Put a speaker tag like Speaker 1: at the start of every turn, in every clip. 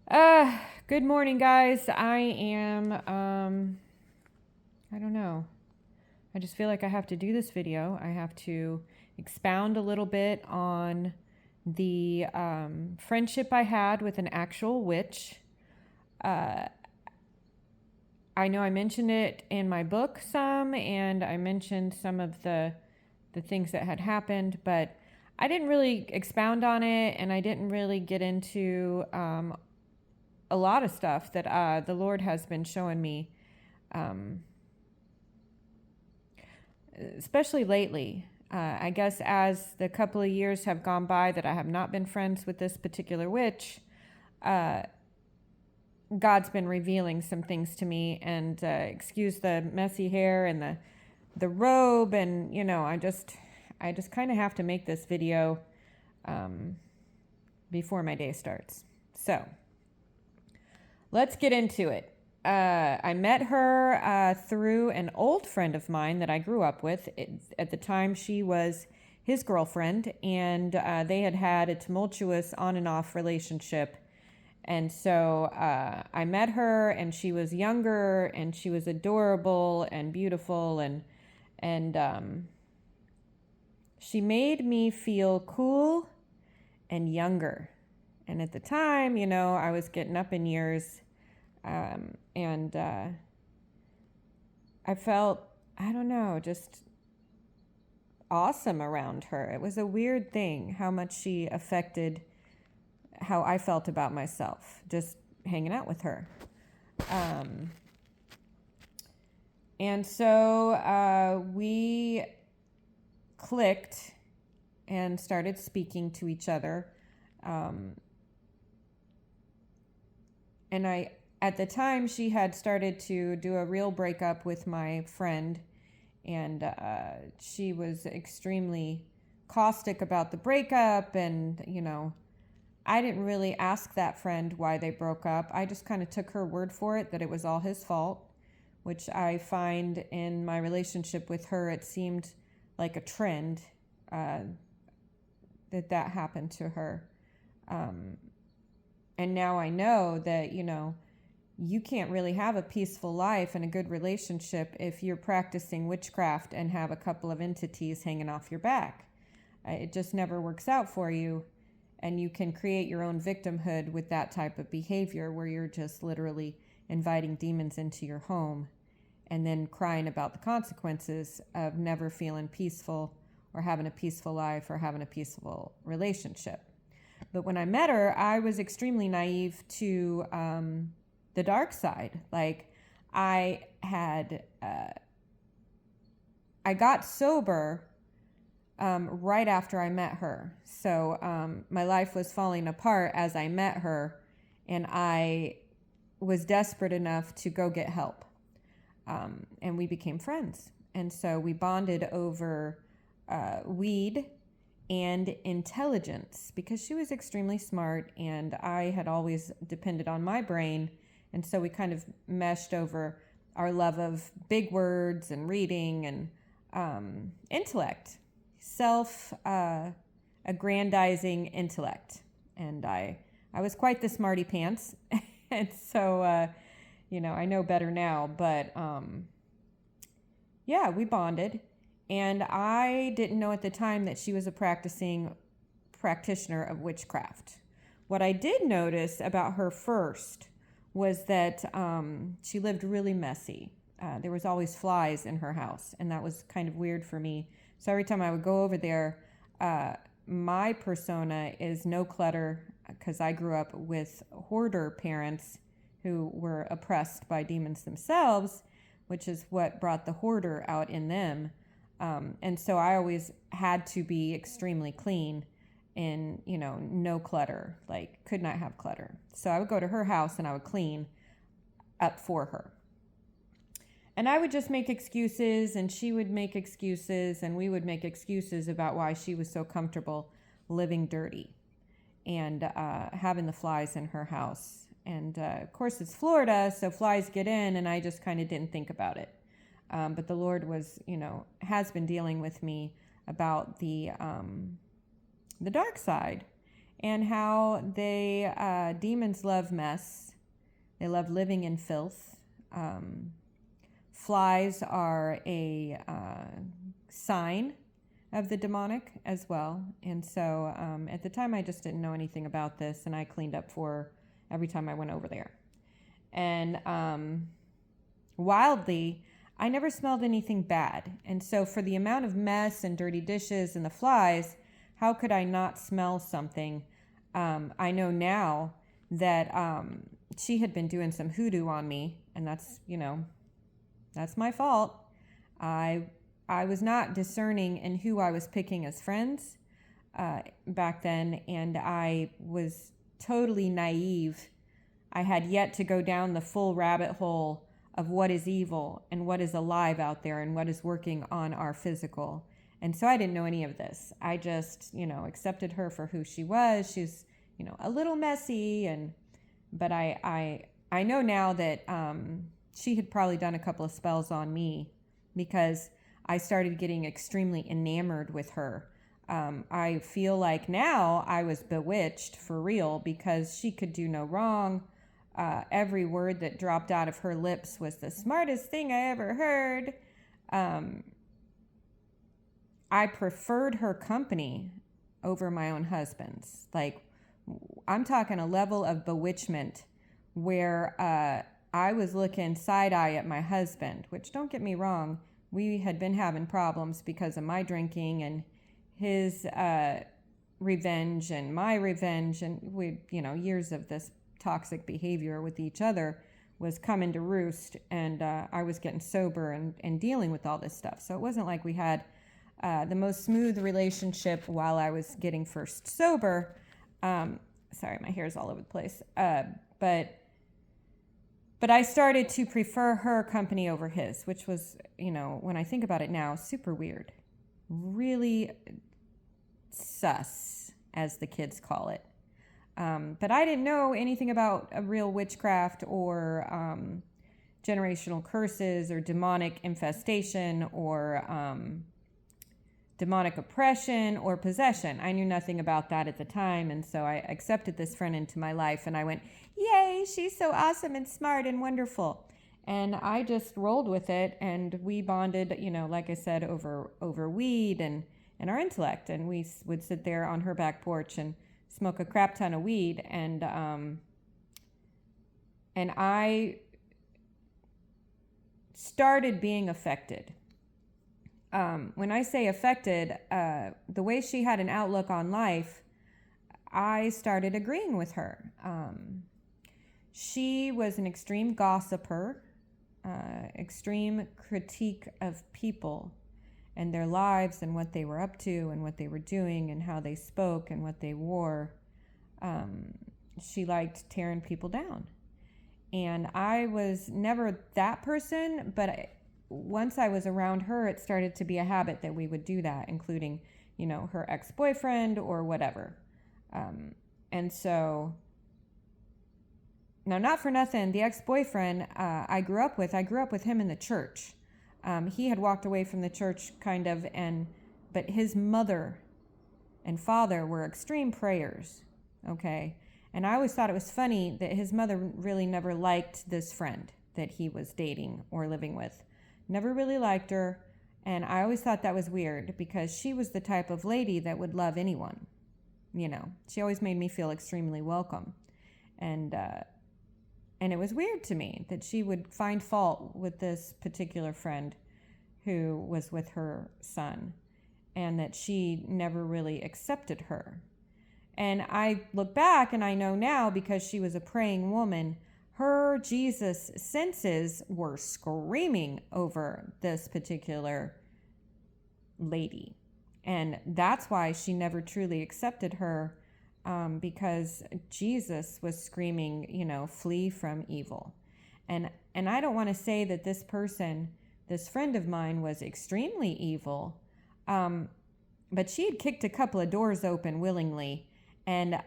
Speaker 1: Uh, Good morning, guys. I am, I don't know. I just feel like I have to do this video. I have to expound a little bit on the friendship I had with an actual witch. Uh, I know I mentioned it in my book some, and I mentioned some of the things that had happened, but I didn't really expound on it, and I didn't really get into a lot of stuff that the Lord has been showing me, um, especially lately. I guess as the couple of years have gone by that I have not been friends with this particular witch, uh, God's been revealing some things to me. And excuse the messy hair and the robe, and I just kind of have to make this video um, before my day starts. So let's get into it. I met her through an old friend of mine that I grew up with. At the time, she was his girlfriend, and they had had a tumultuous on and off relationship. And so I met her, and she was younger, and she was adorable and beautiful, and she made me feel cool and younger. And at the time, I was getting up in years. And I felt, I don't know, just awesome around her. It was a weird thing how much she affected how I felt about myself, just hanging out with her. And so we clicked and started speaking to each other. And at the time, she had started to do a real breakup with my friend, and she was extremely caustic about the breakup. And I didn't really ask that friend why they broke up. I just kind of took her word for it that it was all his fault, which I find in my relationship with her, it seemed like a trend that happened to her. And now I know that, you can't really have a peaceful life and a good relationship if you're practicing witchcraft and have a couple of entities hanging off your back. It just never works out for you. And you can create your own victimhood with that type of behavior where you're just literally inviting demons into your home and then crying about the consequences of never feeling peaceful or having a peaceful life or having a peaceful relationship. But when I met her, I was extremely naive to the dark side. Like I got sober right after I met her. So my life was falling apart as I met her, and I was desperate enough to go get help. And we became friends. And so we bonded over weed and intelligence, because she was extremely smart and I had always depended on my brain. And so we kind of meshed over our love of big words and reading and intellect, self-aggrandizing intellect. And I was quite the smarty pants. And so, I know better now, but yeah, we bonded. And I didn't know at the time that she was a practitioner of witchcraft. What I did notice about her first was that she lived really messy. There was always flies in her house, and that was kind of weird for me. So every time I would go over there, my persona is no clutter, because I grew up with hoarder parents who were oppressed by demons themselves, which is what brought the hoarder out in them. And so I always had to be extremely clean and, no clutter, like could not have clutter. So I would go to her house and I would clean up for her. And I would just make excuses, and she would make excuses, and we would make excuses about why she was so comfortable living dirty and having the flies in her house. And of course, it's Florida, so flies get in, and I just kind of didn't think about it. But the Lord has been dealing with me about the dark side. and how demons love mess. They love living in filth. Flies are a sign of the demonic as well. And so at the time, I just didn't know anything about this, and I cleaned up for her every time I went over there. And wildly, I never smelled anything bad. And so for the amount of mess and dirty dishes and the flies, how could I not smell something? I know now that she had been doing some hoodoo on me, and that's my fault. I was not discerning in who I was picking as friends back then, and I was totally naive. I had yet to go down the full rabbit hole of what is evil and what is alive out there and what is working on our physical. And so I didn't know any of this. I just, accepted her for who she was. She's, a little messy, but I know now that she had probably done a couple of spells on me, because I started getting extremely enamored with her. I feel like now I was bewitched for real, because she could do no wrong. Every word that dropped out of her lips was the smartest thing I ever heard. I preferred her company over my own husband's. Like, I'm talking a level of bewitchment where I was looking side-eye at my husband, which, don't get me wrong, we had been having problems because of my drinking and his revenge and my revenge, and we, years of this toxic behavior with each other was coming to roost, and I was getting sober and dealing with all this stuff. So it wasn't like we had the most smooth relationship while I was getting first sober. Sorry, my hair's all over the place. But I started to prefer her company over his, which was, when I think about it now, super weird. Really sus, as the kids call it. But I didn't know anything about a real witchcraft or generational curses or demonic infestation or demonic oppression or possession. I knew nothing about that at the time, and so I accepted this friend into my life, and I went, yay, she's so awesome and smart and wonderful. And I just rolled with it, and we bonded, like I said, over weed and our intellect. And we would sit there on her back porch and smoke a crap ton of weed, and I started being affected. When I say affected, the way she had an outlook on life, I started agreeing with her. She was an extreme gossiper, extreme critique of people and their lives and what they were up to and what they were doing and how they spoke and what they wore. She liked tearing people down. And I was never that person, but once I was around her, it started to be a habit that we would do that, including, her ex-boyfriend or whatever. And so, now not for nothing, the ex-boyfriend I grew up with him in the church. He had walked away from the church kind of, but his mother and father were extreme prayers, okay? And I always thought it was funny that his mother really never liked this friend that he was dating or living with. Never really liked her, and I always thought that was weird because she was the type of lady that would love anyone. She always made me feel extremely welcome. And it was weird to me that she would find fault with this particular friend who was with her son, and that she never really accepted her. And I look back and I know now, because she was a praying woman, her Jesus senses were screaming over this particular lady. And that's why she never truly accepted her, because Jesus was screaming, flee from evil. And I don't want to say that this person, this friend of mine, was extremely evil, but she had kicked a couple of doors open willingly, and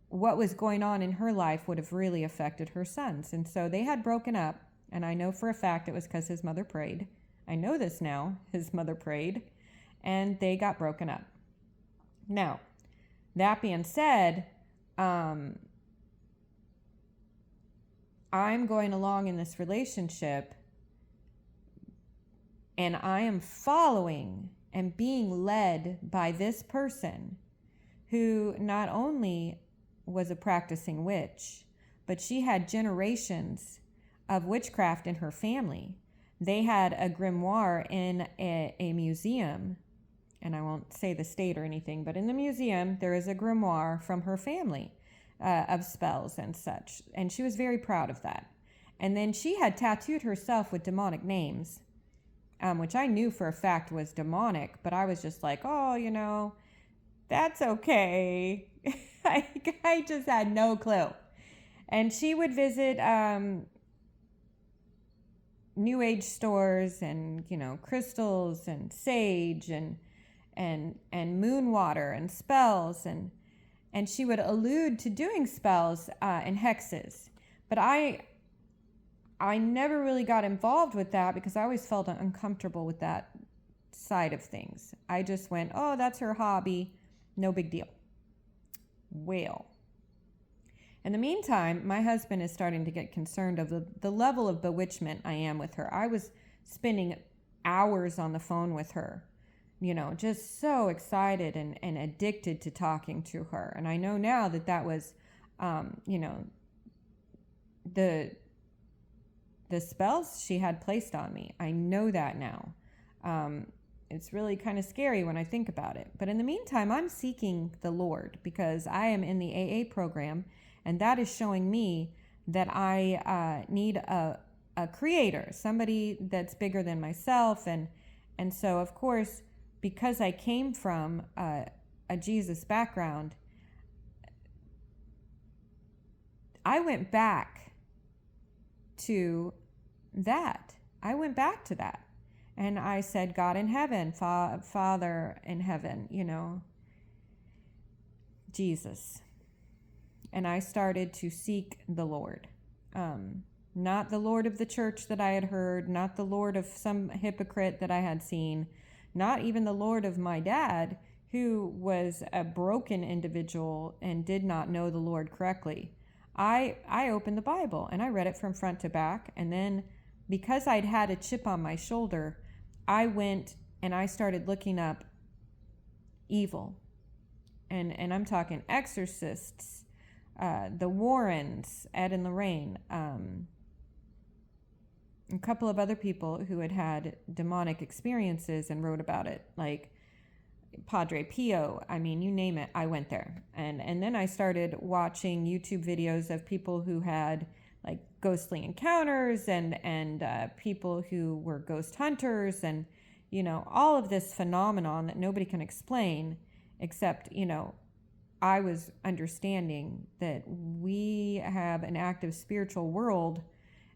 Speaker 1: what was going on in her life would have really affected her sons. And so they had broken up, and I know for a fact it was because his mother prayed. I know this now. His mother prayed, and they got broken up. Now, That being said, I'm going along in this relationship and I am following and being led by this person who not only was a practicing witch, but she had generations of witchcraft in her family. They had a grimoire in a museum, and I won't say the state or anything, but in the museum there is a grimoire from her family of spells and such, and she was very proud of that. And then she had tattooed herself with demonic names, which I knew for a fact was demonic, but I was just like, oh, that's okay. I just had no clue. And she would visit New Age stores and, crystals and sage and moon water and spells, and she would allude to doing spells and hexes. But I never really got involved with that because I always felt uncomfortable with that side of things. I just went, oh, that's her hobby. No big deal. Well, in the meantime, my husband is starting to get concerned of the level of bewitchment I am with her. I was spending hours on the phone with her, just so excited and addicted to talking to her. And I know now that was, the spells she had placed on me. I know that now. It's really kind of scary when I think about it. But in the meantime, I'm seeking the Lord because I am in the AA program, and that is showing me that I need a creator, somebody that's bigger than myself. And so, of course, because I came from a Jesus background, I went back to that. And I said, God in heaven, Father in heaven, Jesus. And I started to seek the Lord. Not the Lord of the church that I had heard, not the Lord of some hypocrite that I had seen, not even the Lord of my dad, who was a broken individual and did not know the Lord correctly. I opened the Bible and I read it from front to back, and then because I'd had a chip on my shoulder, I went and I started looking up evil. And I'm talking exorcists, the Warrens, Ed and Lorraine, a couple of other people who had demonic experiences and wrote about it, like Padre Pio. I mean, you name it, I went there. And then I started watching YouTube videos of people who had like ghostly encounters and people who were ghost hunters and, all of this phenomenon that nobody can explain except, I was understanding that we have an active spiritual world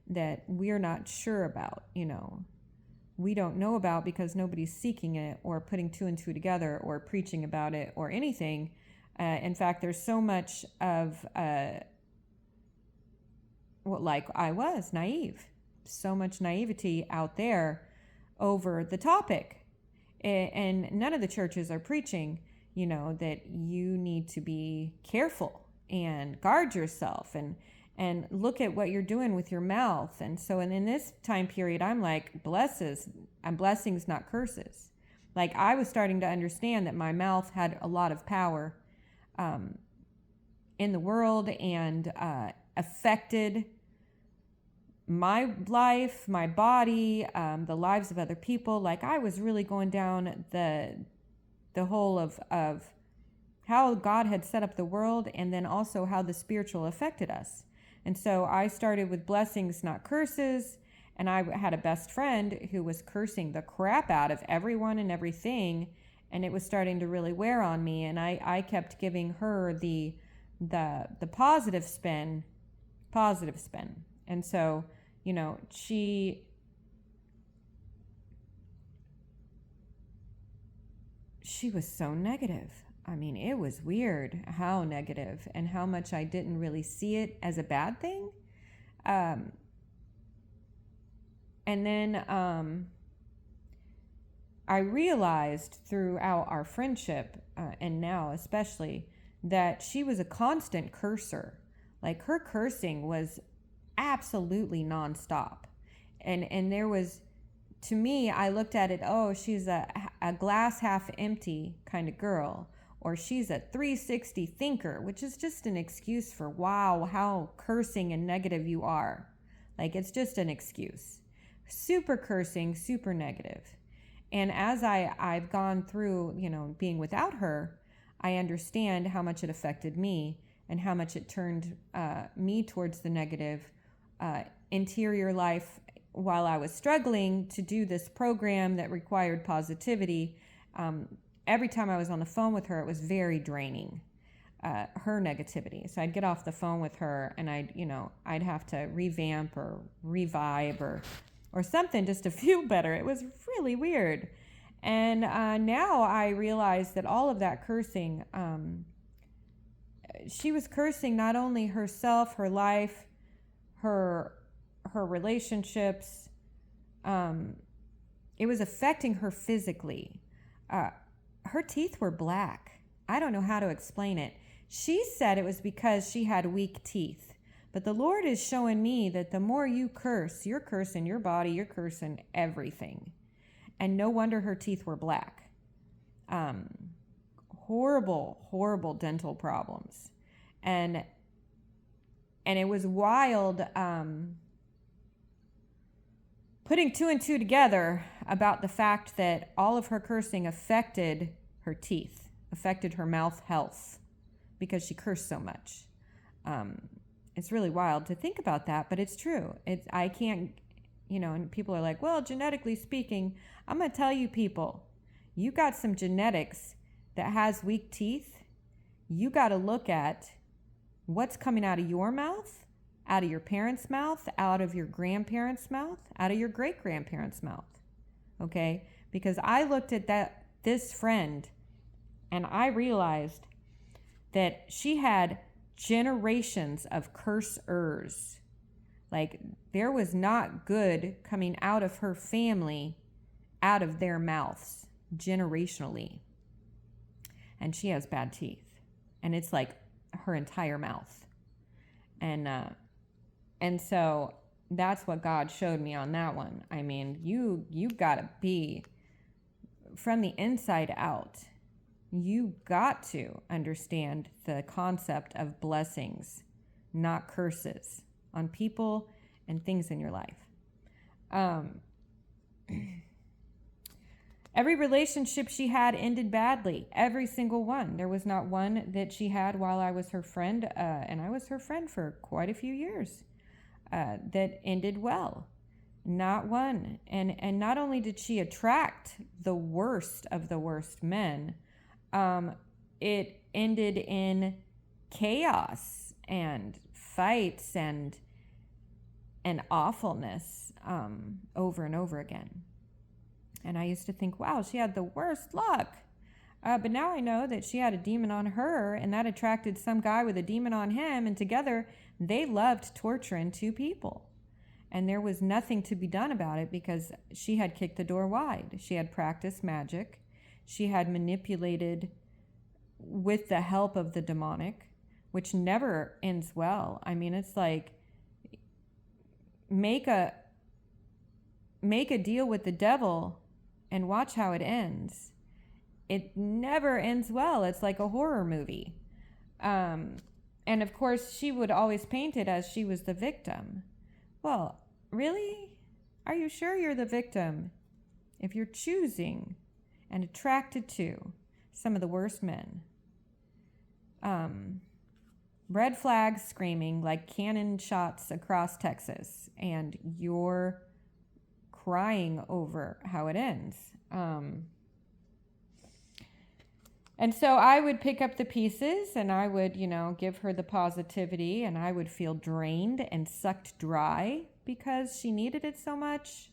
Speaker 1: that we're not sure about, we don't know about because nobody's seeking it or putting two and two together or preaching about it or anything. In fact, there's so much of, like I was naive, so much naivety out there over the topic. And none of the churches are preaching, that you need to be careful and guard yourself and look at what you're doing with your mouth. And so, and in this time period, I'm like, blessings, not curses. Like I was starting to understand that my mouth had a lot of power in the world and affected my life, my body, the lives of other people. Like I was really going down the whole of how God had set up the world, and then also how the spiritual affected us. And so I started with blessings, not curses. And I had a best friend who was cursing the crap out of everyone and everything. And it was starting to really wear on me. And I kept giving her the positive spin. And so, she was so negative. I mean, it was weird how negative and how much I didn't really see it as a bad thing. And then I realized throughout our friendship, and now especially, that she was a constant cursor. Like, her cursing was absolutely nonstop. And there was, to me, I looked at it, oh, she's a glass half empty kind of girl, or she's a 360 thinker, which is just an excuse for, wow, how cursing and negative you are. Like, it's just an excuse. Super cursing, super negative. And as I've gone through, being without her, I understand how much it affected me and how much it turned me towards the negative interior life while I was struggling to do this program that required positivity. Every time I was on the phone with her, it was very draining, her negativity. So I'd get off the phone with her and I'd have to revamp or revive or something just to feel better. It was really weird. And now I realize that all of that cursing, she was cursing not only herself, her life, her relationships. It was affecting her physically. Her teeth were black. I don't know how to explain it. She said it was because she had weak teeth. But the Lord is showing me that the more you curse, you're cursing your body, you're cursing everything. And no wonder her teeth were black. Horrible, horrible dental problems. And it was wild putting two and two together about the fact that all of her cursing affected her teeth, affected her mouth health, because she cursed so much. It's really wild to think about that, but it's true. I can't, and people are like, well, genetically speaking, I'm going to tell you people, you got some genetics that has weak teeth. You got to look at what's coming out of your mouth, out of your parents' mouth, out of your grandparents' mouth, out of your great-grandparents' mouth. Okay? Because I looked at this friend and I realized that she had generations of cursers. Like, there was not good coming out of her family, out of their mouths, generationally. And she has bad teeth. And it's like her entire mouth. And so that's what God showed me on that one. I mean, you gotta be from the inside out. You got to understand the concept of blessings, not curses, on people and things in your life. Every relationship she had ended badly. Every single one. There was not one that she had while I was her friend, and I was her friend for quite a few years, that ended well. Not one. And not only did she attract the worst of the worst men, it ended in chaos and fights and awfulness over and over again. And I used to think, wow, she had the worst luck. But now I know that she had a demon on her, and that attracted some guy with a demon on him, and together they loved torturing two people. And there was nothing to be done about it because she had kicked the door wide. She had practiced magic. She had manipulated with the help of the demonic, which never ends well. I mean, it's like, make a deal with the devil and watch how it ends. It never ends well. It's like a horror movie. And of course, she would always paint it as she was the victim. Well, really? Are you sure you're the victim if you're choosing and attracted to some of the worst men? Red flags screaming like cannon shots across Texas, and you're crying over how it ends. And so I would pick up the pieces and I would, give her the positivity, and I would feel drained and sucked dry because she needed it so much.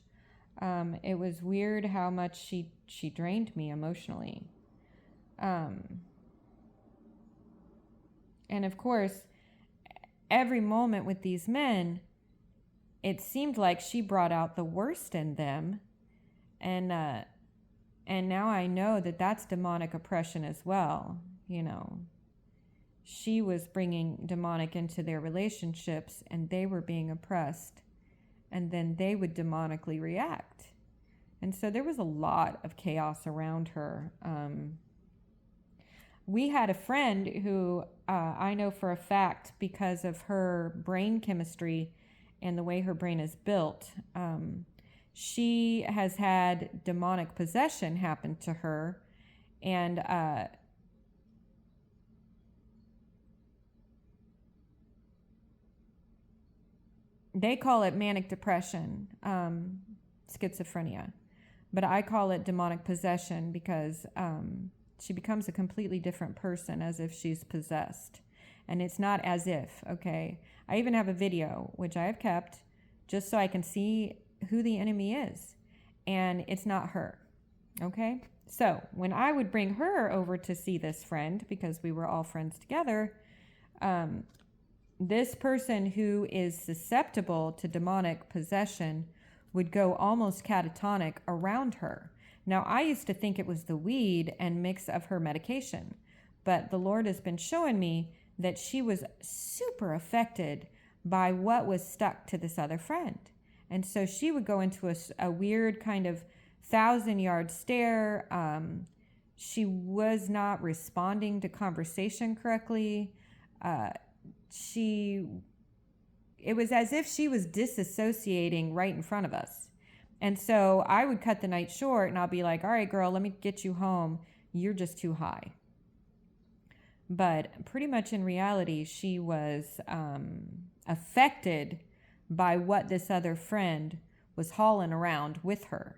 Speaker 1: It was weird how much she drained me emotionally. And of course, every moment with these men, it seemed like she brought out the worst in them. And now I know that that's demonic oppression as well, she was bringing demonic into their relationships, and they were being oppressed, and then they would demonically react. And so there was a lot of chaos around her. We had a friend who I know for a fact, because of her brain chemistry and the way her brain is built, she has had demonic possession happen to her. And they call it manic depression, schizophrenia. But I call it demonic possession because she becomes a completely different person, as if she's possessed. And it's not as if, okay? I even have a video, which I have kept, just so I can see who the enemy is. And it's not her, okay? So when I would bring her over to see this friend, because we were all friends together, this person who is susceptible to demonic possession would go almost catatonic around her. Now, I used to think it was the weed and mix of her medication, but the Lord has been showing me that she was super affected by what was stuck to this other friend. And so she would go into a weird kind of 1,000-yard stare. She was not responding to conversation correctly. It was as if she was disassociating right in front of us. And so I would cut the night short, and I'll be like, all right, girl, let me get you home. You're just too high. But pretty much in reality, she was affected by what this other friend was hauling around with her.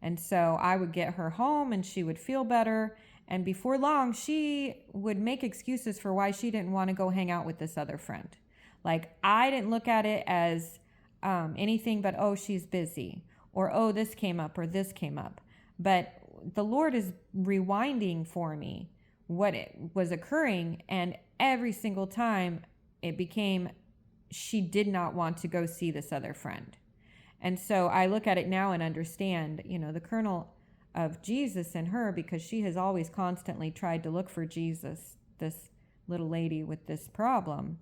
Speaker 1: And so I would get her home, and she would feel better. And before long, she would make excuses for why she didn't want to go hang out with this other friend. Like, I didn't look at it as anything but, oh, she's busy, or, oh, this came up, or this came up. But the Lord is rewinding for me what it was occurring, and every single time it became she did not want to go see this other friend. And so I look at it now and understand, the kernel of Jesus in her, because she has always constantly tried to look for Jesus, this little lady with this problem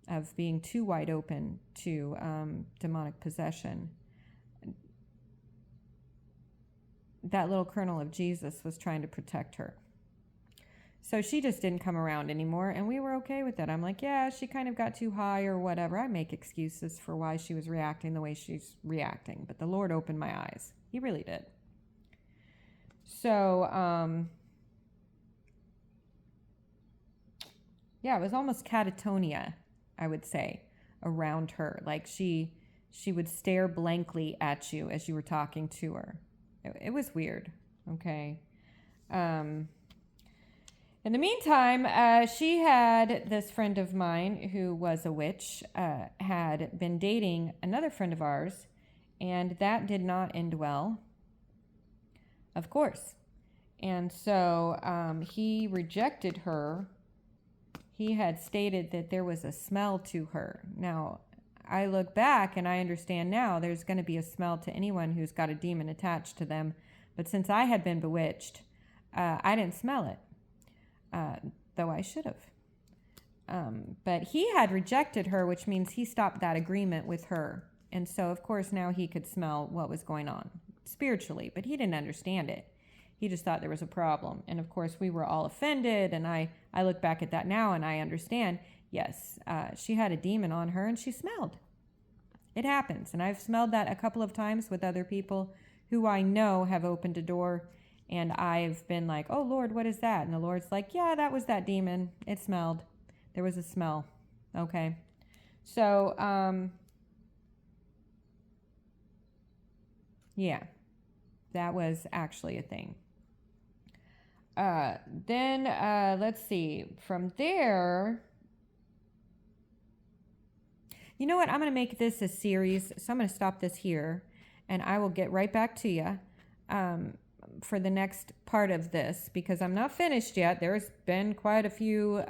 Speaker 1: of being too wide open to demonic possession. That little kernel of Jesus was trying to protect her. So she just didn't come around anymore, and we were okay with that. I'm like, yeah, she kind of got too high or whatever. I make excuses for why she was reacting the way she's reacting, but the Lord opened my eyes. He really did. So, yeah, it was almost catatonia, I would say, around her. Like she would stare blankly at you as you were talking to her. It was weird, okay? In the meantime, she had this friend of mine who was a witch, had been dating another friend of ours, and that did not end well, of course. And so he rejected her. He had stated that there was a smell to her. Now, I look back and I understand now there's going to be a smell to anyone who's got a demon attached to them. But since I had been bewitched, I didn't smell it. Though I should have. But he had rejected her, which means he stopped that agreement with her. And so, of course, now he could smell what was going on spiritually, but he didn't understand it. He just thought there was a problem. And, of course, we were all offended, and I look back at that now and I understand, yes, she had a demon on her and she smelled. It happens. And I've smelled that a couple of times with other people who I know have opened a door. And I've been like, oh, Lord, what is that? And the Lord's like, yeah, that was that demon. It smelled. There was a smell. Okay. So, yeah, that was actually a thing. Then let's see. From there, you know what? I'm going to make this a series. So I'm going to stop this here, and I will get right back to you. For the next part of this, because I'm not finished yet. There's been quite a few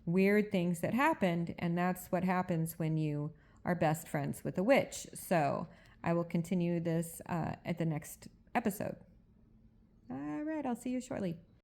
Speaker 1: weird things that happened, and that's what happens when you are best friends with a witch. So I will continue this at the next episode. All right, I'll see you shortly.